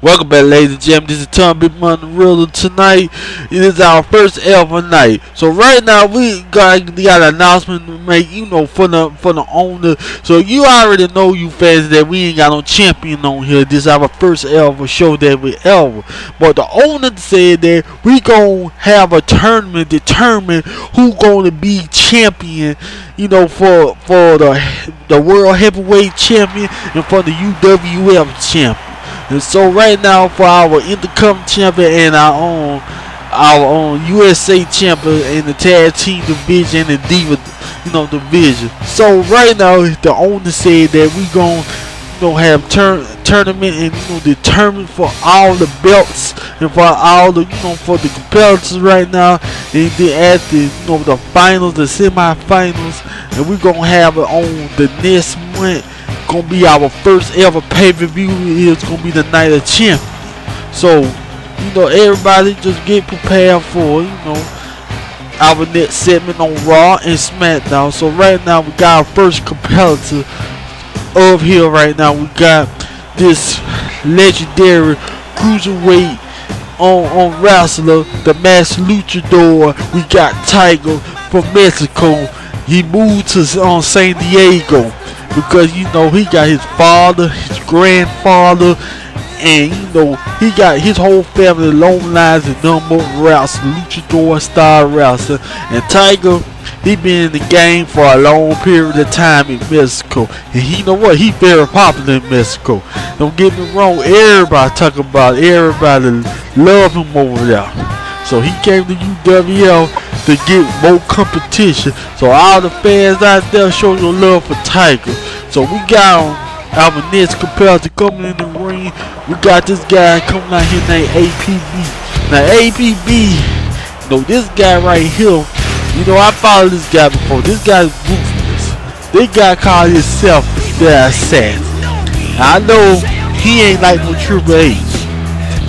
Welcome back, ladies and gentlemen. This is Tom Big Money Real. Tonight, it is our first ever night. So right now, we got an announcement to make, for the owner. So you already know, you fans, that we ain't got no champion on here. This is our first ever show that we ever. But the owner said that we gonna have a tournament determine who gonna be champion. For the world heavyweight champion and for the UwF champion. And so right now, for our intercom champion and our own USA champion in the tag team division and diva division. So right now, the owner said that we gonna have tournament and determine for all the belts and for all the for the competitors right now. And then at the finals, the semifinals, and we gonna have it on the next month. Gonna be our first ever pay-per-view. It's gonna be the Night of Champions. So everybody just get prepared for our next segment on Raw and SmackDown. So right now we got our first competitor of here. Right now we got this legendary cruiserweight on wrestler, the Masked Luchador. We got Tiger from Mexico. He moved to San Diego because he got his father, his grandfather, and he got his whole family long lines and number wrestling, luchador style wrestling. And Tiger, he been in the game for a long period of time in Mexico, and he he very popular in Mexico. Don't get me wrong, everybody talk about it. Everybody love him over there. So he came to UwF to get more competition. So all the fans out there, show your love for Tiger. So we got our next competitor coming in the ring. We got this guy coming out here named APB. Now APB, this guy right here, I followed this guy before. This guy's ruthless. This guy called himself the Assassin. I know he ain't like no Triple H.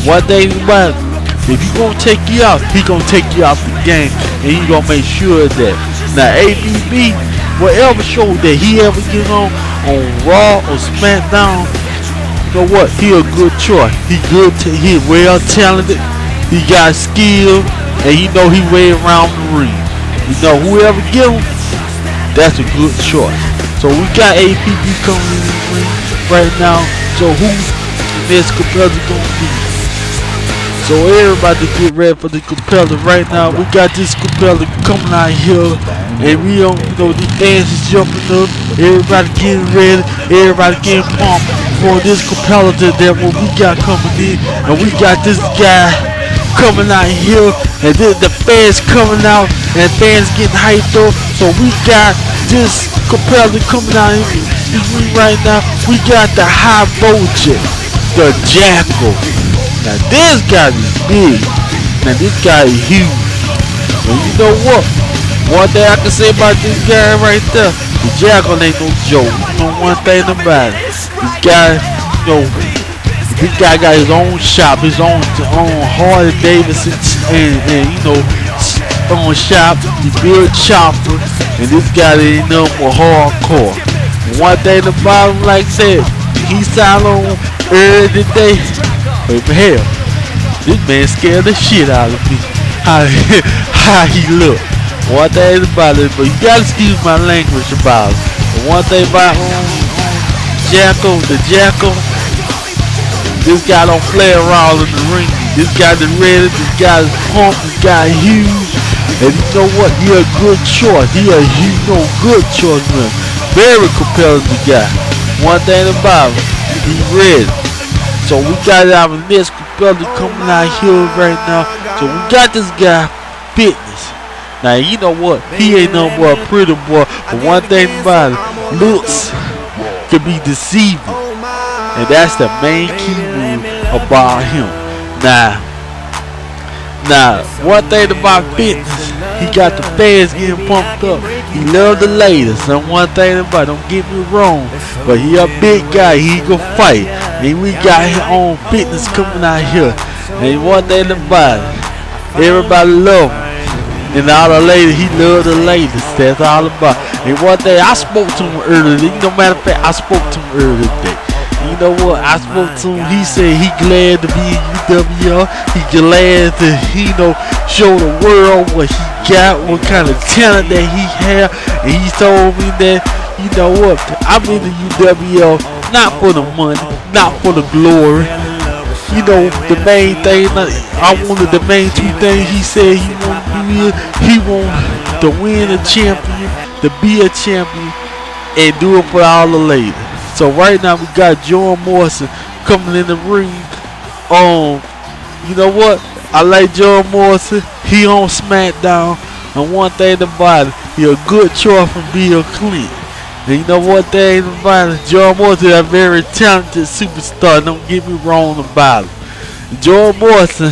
One thing about it, if he gonna take you out, he gonna take you out the game, and he gonna make sure that. Now ABB, whatever show that he ever get on Raw or SmackDown, he a good choice. He well talented, he got skill, and he way around the ring. Whoever get him, that's a good choice. So we got APB coming in the ring right now. So who's the next competitor gonna be? So everybody get ready for the competitor right now. We got this competitor coming out here, and we the fans is jumping up. Everybody getting ready. Everybody getting pumped for this competitor that what we got coming in. And we got this guy coming out here, and then the fans coming out, and fans getting hyped up. So we got this competitor coming out in the ring right now. We got the high voltage, the Jackal. Now this guy is big. Now this guy is huge. And you know what? One thing I can say about this guy right there, the Jackal ain't no joke. One thing about it. This guy, this guy got his own shop, his own Harley Davidson, and own shop. He build chopper, and this guy ain't nothing but hardcore. And one thing about him like that, he signed on early today. But hell, this man scared the shit out of me. How he look. One thing about it, but you gotta excuse my language about it. But one thing about the Jackal, this guy don't play around in the ring. This guy is ready, this guy is pumped, this guy is huge. And you know what? He a good choice. He a good choice, man. Very competitive guy. One thing about him, he ready. So we got our next competitor coming out here right now. So we got this guy, Fitness. Now you know what? He ain't no more a pretty boy. But one thing about it, looks can be deceiving. And that's the main key rule about him. Now, one thing about Fitness, he got the fans getting pumped up. He love the ladies. And one thing about it, don't get me wrong, but he a big guy. He gonna fight. And we got his own Fitness coming out here. And one thing about it, everybody love him. And all the ladies, he love the ladies. That's all about it. And one day I spoke to him earlier. Matter of fact, I spoke to him earlier today. know what? I spoke to him. He said he glad to be in UwF. He glad to, you know, show the world what he got, what kind of talent that he have. And he told me that, you know what? I'm in the UwF not for the money, not for the glory. You know, the main thing, I wanted the main two things he said he wanted to do is he wanted to win a champion, to be a champion, and do it for all the ladies. So right now we got John Morrison coming in the ring. You know what? I like John Morrison. He on SmackDown, and one thing about it, he a good choice from Bill Clinton. And you know what thing about it? John Morrison is a very talented superstar. Don't get me wrong about it. John Morrison,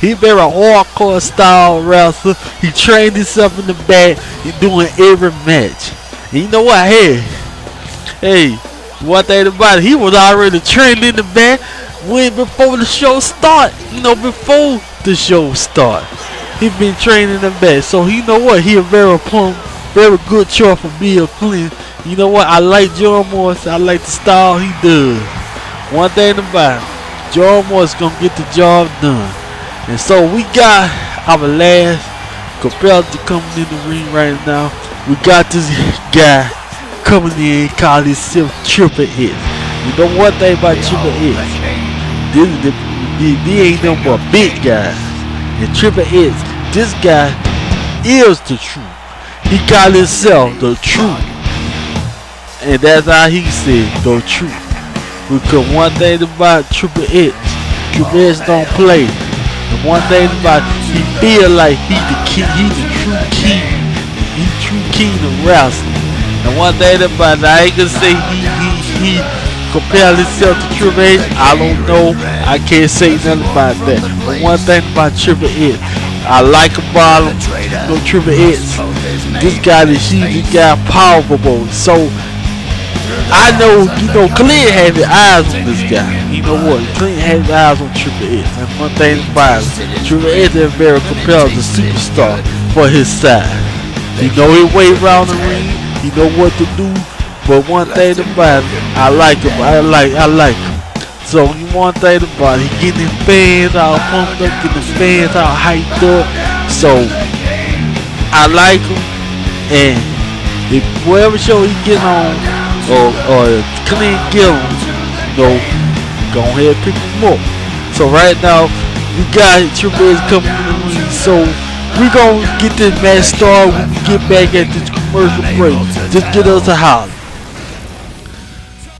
he very hardcore style wrestler. He trained himself in the back and doing every match. And you know what? Hey, one thing about it, he was already trained in the back way before the show start. You know, before the show start, he been training in the back. So you know what? He a very good choice for Bill Clinton. You know what? I like John Morrison. I like the style he does. One thing about it, John Morrison gonna get the job done. And so we got our last competitor coming in the ring right now. We got this guy coming in, call himself Triple X. You know one thing about Triple X? This ain't no more big guys. And Triple X, this guy is the truth. He called himself the truth. And that's how he said, the truth. Because one thing about Triple X don't play. And one thing about it, he feel like he the king, he the true king. He the true king of wrestling. And one thing about it, I ain't gonna say he compared himself to Triple X. I don't know. I can't say nothing about that. But one thing about Triple X, I like about him. You know, Triple X, this guy powerful. So I know, you know, Clint had his eyes on this guy. You know what? Clint had his eyes on Triple X. And one thing about it, Triple X is very compelled the superstar for his side. He know his way around the ring. He know what to do. But one thing about it, I like him. I like him. So one thing about it, he getting his fans all pumped up, getting his fans all hyped up. So I like him. And if whatever show he get on, or Clint Gillum, you know, go ahead and pick him up. So right now we got Triple X coming in the ring. So we gonna get this match started when we get back at this commercial break. Just get us a holler.